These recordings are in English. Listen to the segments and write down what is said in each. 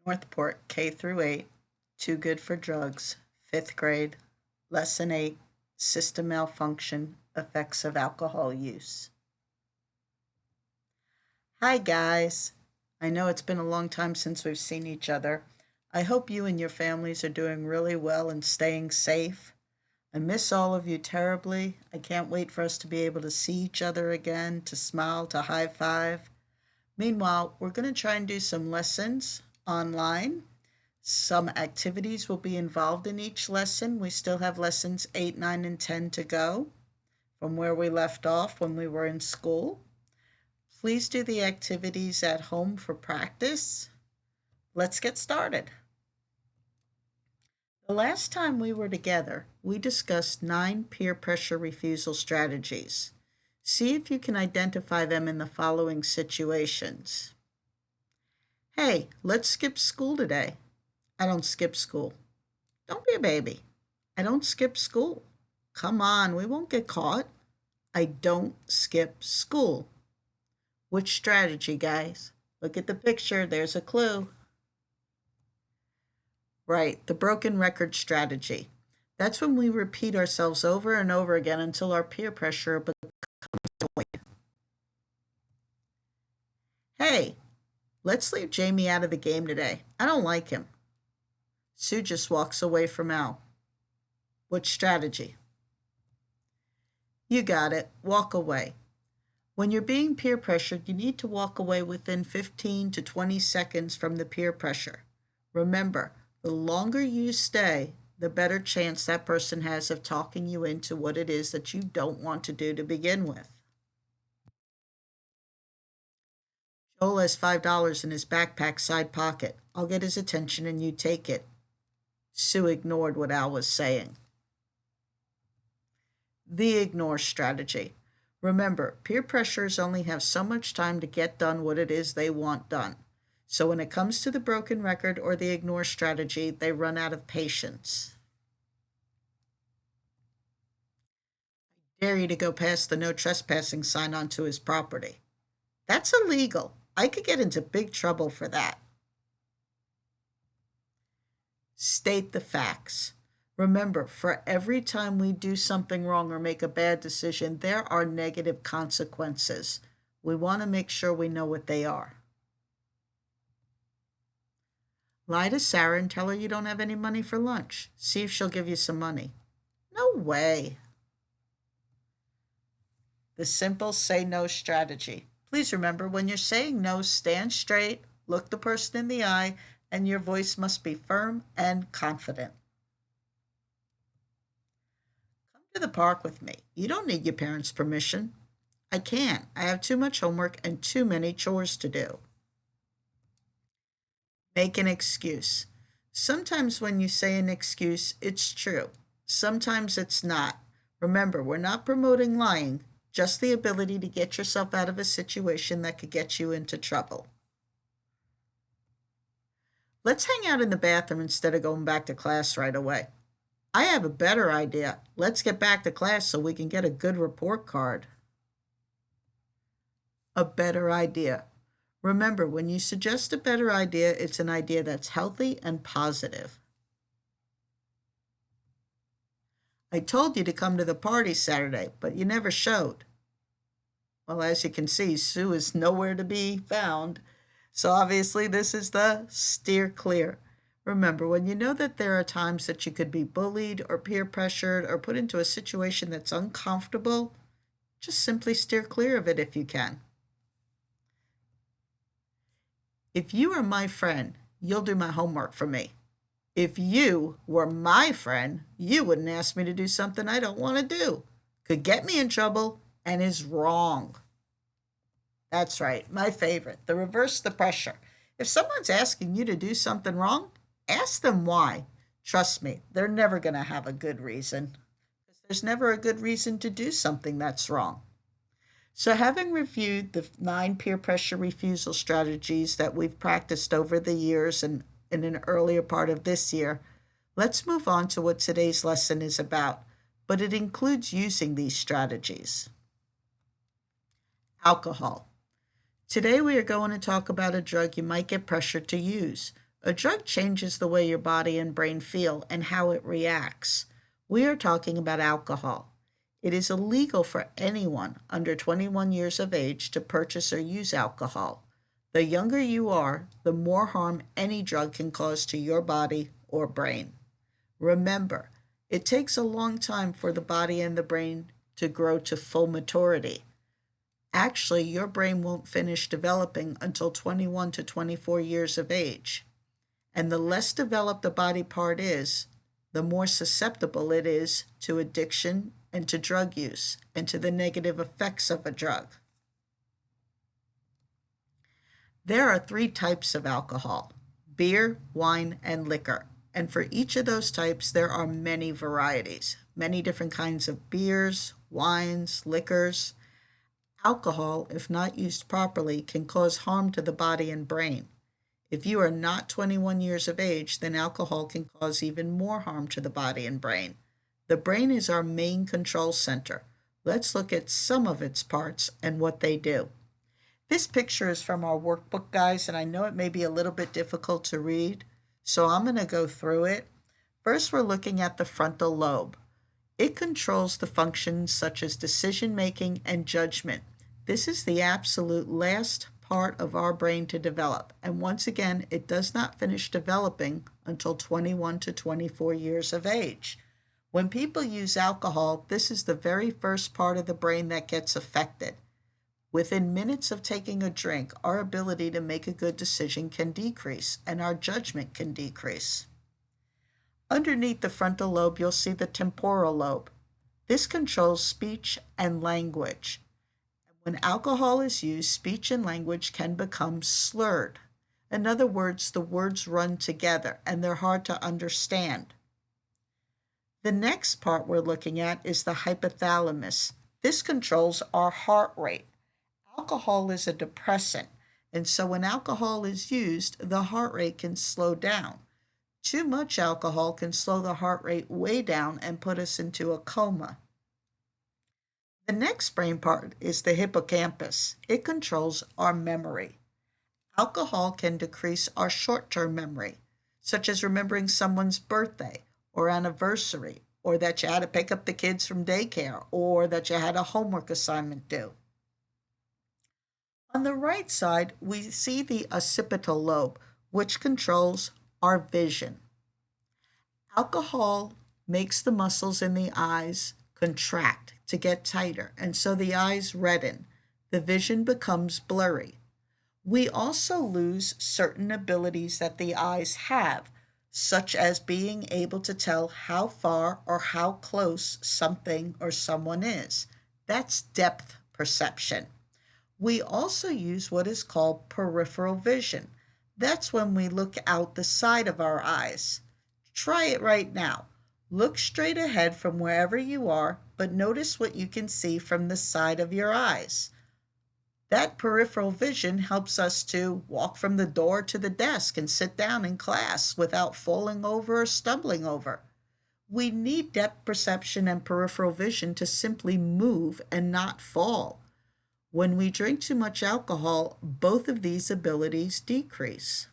Northport, K-8, Too Good for Drugs, 5th grade, Lesson 8, System Malfunction, Effects of Alcohol Use. Hi, guys. I know it's been a long time since we've seen each other. I hope you and your families are doing really well and staying safe. I miss all of you terribly. I can't wait for us to be able to see each other again, to smile, to high five. Meanwhile, we're going to try and do some lessons online. Some activities will be involved in each lesson. We still have lessons 8, 9, and 10 to go from where we left off when we were in school. Please do the activities at home for practice. Let's get started. The last time we were together, we discussed 9 peer pressure refusal strategies. See if you can identify them in the following situations. Hey, let's skip school today. I don't skip school. Don't be a baby. I don't skip school. Come on, we won't get caught. I don't skip school. Which strategy, guys? Look at the picture. There's a clue. Right, the broken record strategy. That's when we repeat ourselves over and over again until our peer pressure becomes annoying. Hey, let's leave Jamie out of the game today. I don't like him. Sue just walks away from Al. Which strategy? You got it. Walk away. When you're being peer pressured, you need to walk away within 15 to 20 seconds from the peer pressure. Remember, the longer you stay, the better chance that person has of talking you into what it is that you don't want to do to begin with. Joel has $5 in his backpack side pocket. I'll get his attention and you take it. Sue ignored what Al was saying. The ignore strategy. Remember, peer pressures only have so much time to get done what it is they want done. So when it comes to the broken record or the ignore strategy, they run out of patience. I dare you to go past the no trespassing sign onto his property. That's illegal. I could get into big trouble for that. State the facts. Remember, for every time we do something wrong or make a bad decision, there are negative consequences. We want to make sure we know what they are. Lie to Sarah and tell her you don't have any money for lunch. See if she'll give you some money. No way. The simple say no strategy. Please remember, when you're saying no, stand straight, look the person in the eye, and your voice must be firm and confident. Come to the park with me. You don't need your parents' permission. I can't. I have too much homework and too many chores to do. Make an excuse. Sometimes when you say an excuse, it's true. Sometimes it's not. Remember, we're not promoting lying, just the ability to get yourself out of a situation that could get you into trouble. Let's hang out in the bathroom instead of going back to class right away. I have a better idea. Let's get back to class so we can get a good report card. A better idea. Remember, when you suggest a better idea, it's an idea that's healthy and positive. I told you to come to the party Saturday, but you never showed. Well, as you can see, Sue is nowhere to be found. So obviously this is the steer clear. Remember, when you know that there are times that you could be bullied or peer pressured or put into a situation that's uncomfortable, just simply steer clear of it if you can. If you are my friend, you'll do my homework for me. If you were my friend, you wouldn't ask me to do something I don't want to do. Could get me in trouble and is wrong. That's right, my favorite, the reverse the pressure. If someone's asking you to do something wrong, ask them why. Trust me, they're never going to have a good reason. There's never a good reason to do something that's wrong. So having reviewed the 9 peer pressure refusal strategies that we've practiced over the years and in an earlier part of this year, let's move on to what today's lesson is about, but it includes using these strategies. Alcohol. Today we are going to talk about a drug you might get pressured to use. A drug changes the way your body and brain feel and how it reacts. We are talking about alcohol. It is illegal for anyone under 21 years of age to purchase or use alcohol. The younger you are, the more harm any drug can cause to your body or brain. Remember, it takes a long time for the body and the brain to grow to full maturity. Actually, your brain won't finish developing until 21 to 24 years of age. And the less developed the body part is, the more susceptible it is to addiction and to drug use and to the negative effects of a drug. There are 3 types of alcohol: beer, wine, and liquor. And for each of those types, there are many varieties, many different kinds of beers, wines, liquors. Alcohol, if not used properly, can cause harm to the body and brain. If you are not 21 years of age, then alcohol can cause even more harm to the body and brain. The brain is our main control center. Let's look at some of its parts and what they do. This picture is from our workbook, guys, and I know it may be a little bit difficult to read, so I'm going to go through it. First, we're looking at the frontal lobe. It controls the functions such as decision-making and judgment. This is the absolute last part of our brain to develop, and once again, it does not finish developing until 21 to 24 years of age. When people use alcohol, this is the very first part of the brain that gets affected. Within minutes of taking a drink, our ability to make a good decision can decrease, and our judgment can decrease. Underneath the frontal lobe, you'll see the temporal lobe. This controls speech and language. When alcohol is used, speech and language can become slurred. In other words, the words run together, and they're hard to understand. The next part we're looking at is the hypothalamus. This controls our heart rate. Alcohol is a depressant, and so when alcohol is used, the heart rate can slow down. Too much alcohol can slow the heart rate way down and put us into a coma. The next brain part is the hippocampus. It controls our memory. Alcohol can decrease our short-term memory, such as remembering someone's birthday or anniversary, or that you had to pick up the kids from daycare, or that you had a homework assignment due. On the right side, we see the occipital lobe, which controls our vision. Alcohol makes the muscles in the eyes contract to get tighter, and so the eyes redden. The vision becomes blurry. We also lose certain abilities that the eyes have, such as being able to tell how far or how close something or someone is. That's depth perception. We also use what is called peripheral vision. That's when we look out the side of our eyes. Try it right now. Look straight ahead from wherever you are, but notice what you can see from the side of your eyes. That peripheral vision helps us to walk from the door to the desk and sit down in class without falling over or stumbling over. We need depth perception and peripheral vision to simply move and not fall. When we drink too much alcohol, both of these abilities decrease.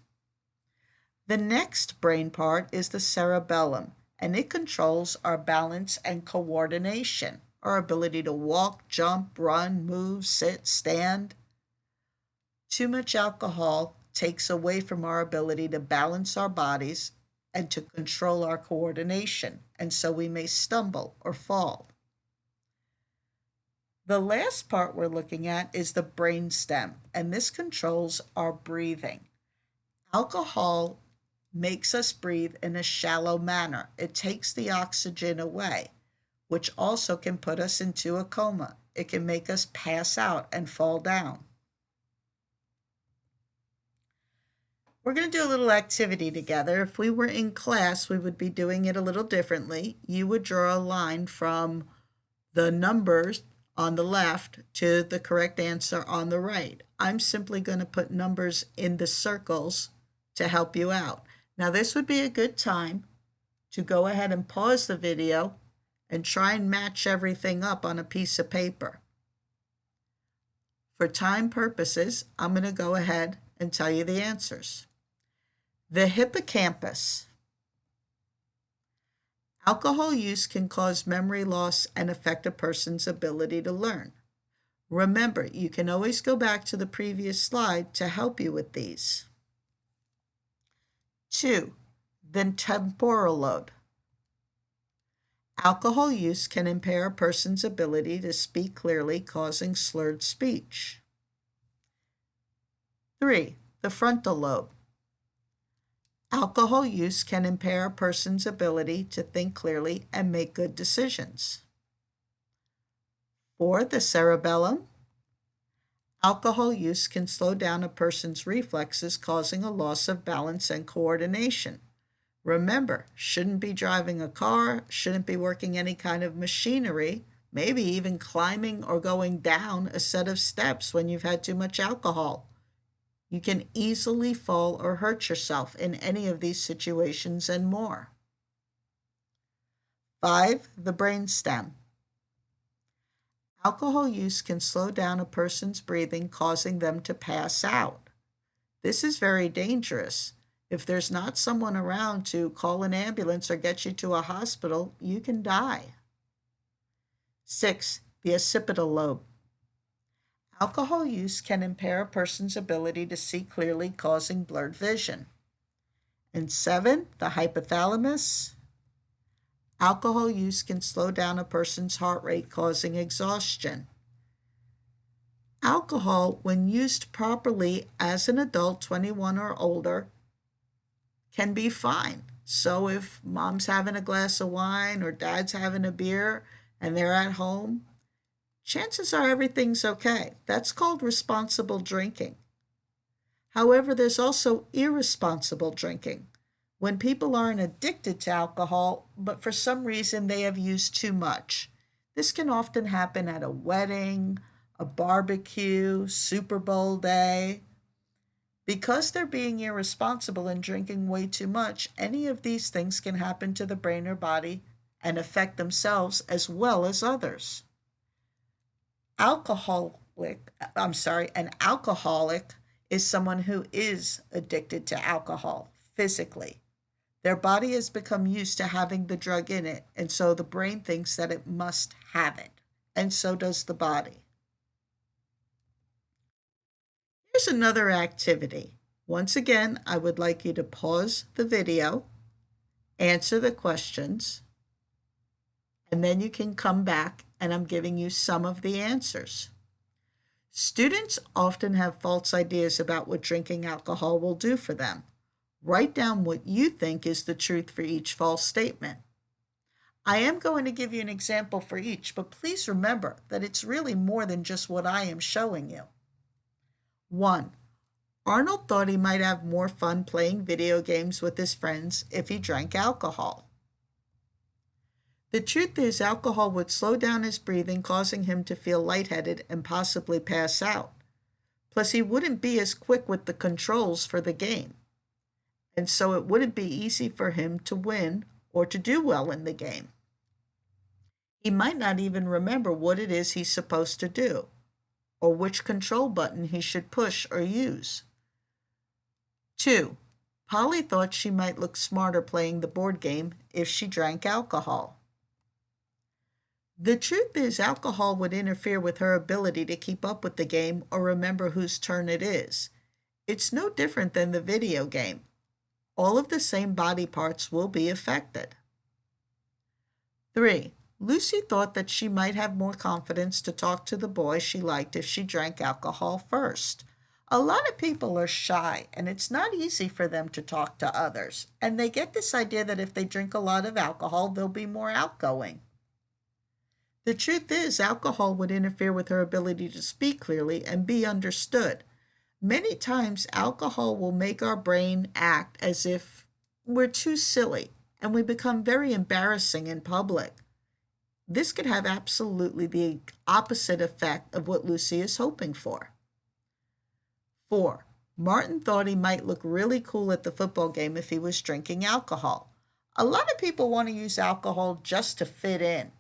The next brain part is the cerebellum, and it controls our balance and coordination, our ability to walk, jump, run, move, sit, stand. Too much alcohol takes away from our ability to balance our bodies and to control our coordination, and so we may stumble or fall. The last part we're looking at is the brainstem, and this controls our breathing. Alcohol makes us breathe in a shallow manner. It takes the oxygen away, which also can put us into a coma. It can make us pass out and fall down. We're going to do a little activity together. If we were in class, we would be doing it a little differently. You would draw a line from the numbers on the left to the correct answer on the right. I'm simply going to put numbers in the circles to help you out. Now, this would be a good time to go ahead and pause the video and try and match everything up on a piece of paper. For time purposes, I'm going to go ahead and tell you the answers. The hippocampus. Alcohol use can cause memory loss and affect a person's ability to learn. Remember, you can always go back to the previous slide to help you with these. 2. The temporal lobe. Alcohol use can impair a person's ability to speak clearly, causing slurred speech. 3. The frontal lobe. Alcohol use can impair a person's ability to think clearly and make good decisions. 4. The cerebellum. Alcohol use can slow down a person's reflexes, causing a loss of balance and coordination. Remember, shouldn't be driving a car, shouldn't be working any kind of machinery, maybe even climbing or going down a set of steps when you've had too much alcohol. You can easily fall or hurt yourself in any of these situations and more. 5. The brainstem. Alcohol use can slow down a person's breathing, causing them to pass out. This is very dangerous. If there's not someone around to call an ambulance or get you to a hospital, you can die. 6. The occipital lobe. Alcohol use can impair a person's ability to see clearly, causing blurred vision. And 7. The hypothalamus. Alcohol use can slow down a person's heart rate, causing exhaustion. Alcohol, when used properly as an adult 21 or older, can be fine. So if mom's having a glass of wine or dad's having a beer and they're at home, chances are everything's okay. That's called responsible drinking. However, there's also irresponsible drinking, when people aren't addicted to alcohol, but for some reason they have used too much. This can often happen at a wedding, a barbecue, Super Bowl day. Because they're being irresponsible and drinking way too much, any of these things can happen to the brain or body and affect themselves as well as others. An alcoholic is someone who is addicted to alcohol physically. Their body has become used to having the drug in it, and so the brain thinks that it must have it, and so does the body. Here's another activity. Once again, I would like you to pause the video, answer the questions, and then you can come back and I'm giving you some of the answers. Students often have false ideas about what drinking alcohol will do for them. Write down what you think is the truth for each false statement. I am going to give you an example for each, but please remember that it's really more than just what I am showing you. 1. Arnold thought he might have more fun playing video games with his friends if he drank alcohol. The truth is, alcohol would slow down his breathing, causing him to feel lightheaded and possibly pass out. Plus, he wouldn't be as quick with the controls for the game, and so it wouldn't be easy for him to win or to do well in the game. He might not even remember what it is he's supposed to do, or which control button he should push or use. 2. Polly thought she might look smarter playing the board game if she drank alcohol. The truth is, alcohol would interfere with her ability to keep up with the game or remember whose turn it is. It's no different than the video game. All of the same body parts will be affected. 3. Lucy thought that she might have more confidence to talk to the boy she liked if she drank alcohol first. A lot of people are shy, and it's not easy for them to talk to others, and they get this idea that if they drink a lot of alcohol, they'll be more outgoing. The truth is, alcohol would interfere with her ability to speak clearly and be understood. Many times, alcohol will make our brain act as if we're too silly, and we become very embarrassing in public. This could have absolutely the opposite effect of what Lucy is hoping for. 4. Martin thought he might look really cool at the football game if he was drinking alcohol. A lot of people want to use alcohol just to fit in.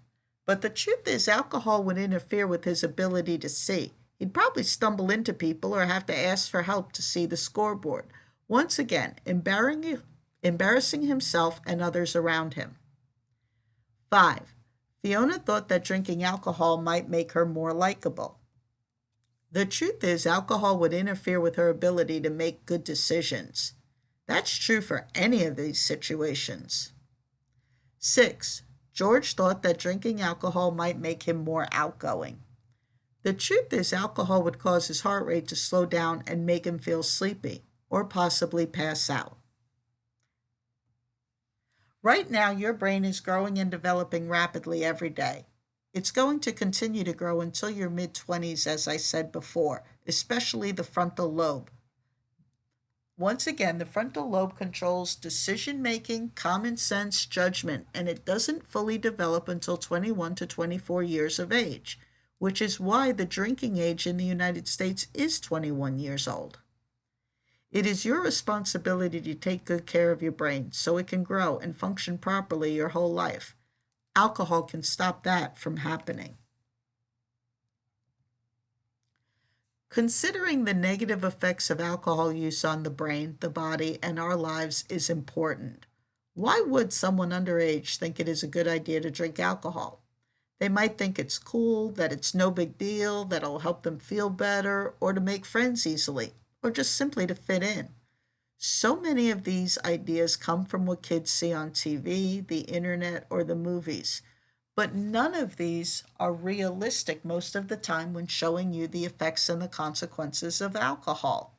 But the truth is, alcohol would interfere with his ability to see. He'd probably stumble into people or have to ask for help to see the scoreboard. Once again, embarrassing himself and others around him. 5. Fiona thought that drinking alcohol might make her more likable. The truth is, alcohol would interfere with her ability to make good decisions. That's true for any of these situations. 6. George thought that drinking alcohol might make him more outgoing. The truth is, alcohol would cause his heart rate to slow down and make him feel sleepy, or possibly pass out. Right now, your brain is growing and developing rapidly every day. It's going to continue to grow until your mid-20s, as I said before, especially the frontal lobe. Once again, the frontal lobe controls decision-making, common sense, judgment, and it doesn't fully develop until 21 to 24 years of age, which is why the drinking age in the United States is 21 years old. It is your responsibility to take good care of your brain so it can grow and function properly your whole life. Alcohol can stop that from happening. Considering the negative effects of alcohol use on the brain, the body, and our lives is important. Why would someone underage think it is a good idea to drink alcohol? They might think it's cool, that it's no big deal, that it'll help them feel better, or to make friends easily, or just simply to fit in. So many of these ideas come from what kids see on TV, the internet, or the movies. But none of these are realistic most of the time when showing you the effects and the consequences of alcohol.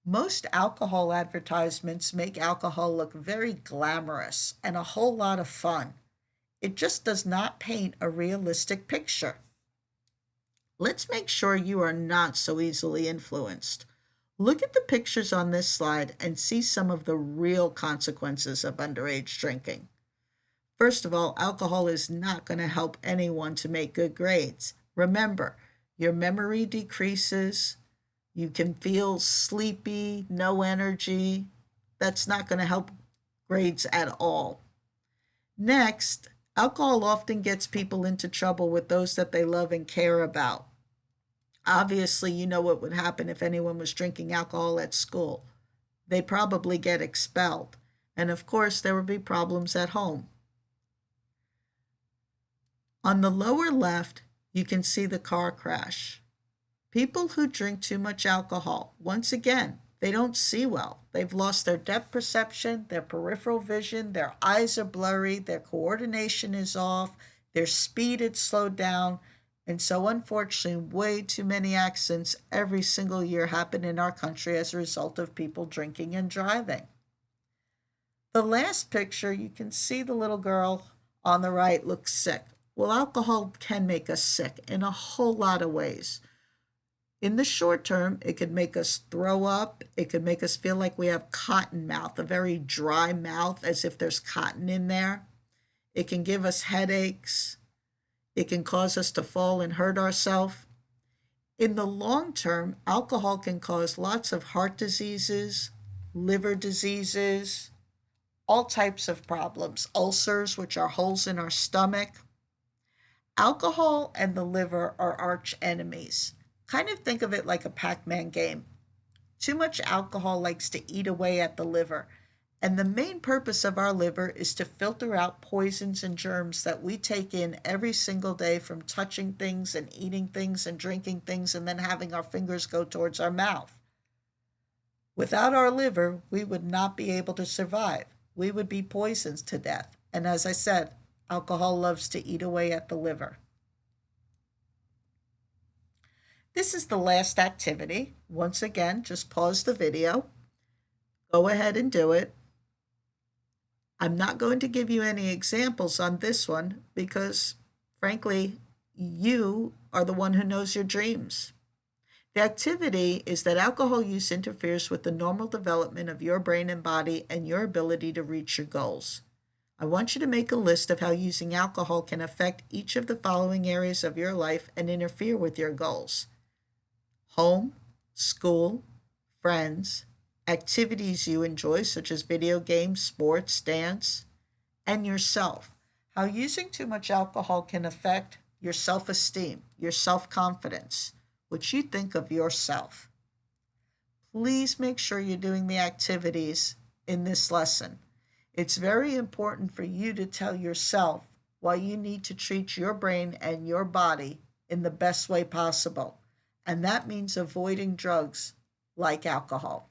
Most alcohol advertisements make alcohol look very glamorous and a whole lot of fun. It just does not paint a realistic picture. Let's make sure you are not so easily influenced. Look at the pictures on this slide and see some of the real consequences of underage drinking. First of all, alcohol is not going to help anyone to make good grades. Remember, your memory decreases, you can feel sleepy, no energy. That's not going to help grades at all. Next, alcohol often gets people into trouble with those that they love and care about. Obviously, you know what would happen if anyone was drinking alcohol at school. They'd probably get expelled. And of course, there would be problems at home. On the lower left, you can see the car crash. People who drink too much alcohol, once again, they don't see well. They've lost their depth perception, their peripheral vision, their eyes are blurry, their coordination is off, their speed is slowed down. And so, unfortunately, way too many accidents every single year happen in our country as a result of people drinking and driving. The last picture, you can see the little girl on the right looks sick. Well, alcohol can make us sick in a whole lot of ways. In the short term, it could make us throw up. It could make us feel like we have cotton mouth, a very dry mouth, as if there's cotton in there. It can give us headaches. It can cause us to fall and hurt ourselves. In the long term, alcohol can cause lots of heart diseases, liver diseases, all types of problems, ulcers, which are holes in our stomach. Alcohol and the liver are arch enemies. Kind of think of it like a Pac-Man game. Too much alcohol likes to eat away at the liver. And the main purpose of our liver is to filter out poisons and germs that we take in every single day from touching things and eating things and drinking things and then having our fingers go towards our mouth. Without our liver, we would not be able to survive. We would be poisoned to death. And as I said, alcohol loves to eat away at the liver. This is the last activity. Once again, just pause the video. Go ahead and do it. I'm not going to give you any examples on this one because, frankly, you are the one who knows your dreams. The activity is that alcohol use interferes with the normal development of your brain and body and your ability to reach your goals. I want you to make a list of how using alcohol can affect each of the following areas of your life and interfere with your goals: home, school, friends, activities you enjoy, such as video games, sports, dance, and yourself. How using too much alcohol can affect your self-esteem, your self-confidence, what you think of yourself. please make sure you're doing the activities in this lesson. It's very important for you to tell yourself why you need to treat your brain and your body in the best way possible. And that means avoiding drugs like alcohol.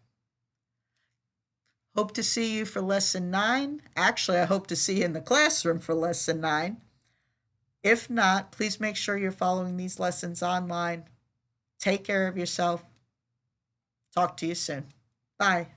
Hope to see you for lesson 9. Actually, I hope to see you in the classroom for lesson 9. If not, please make sure you're following these lessons online. Take care of yourself. Talk to you soon. Bye.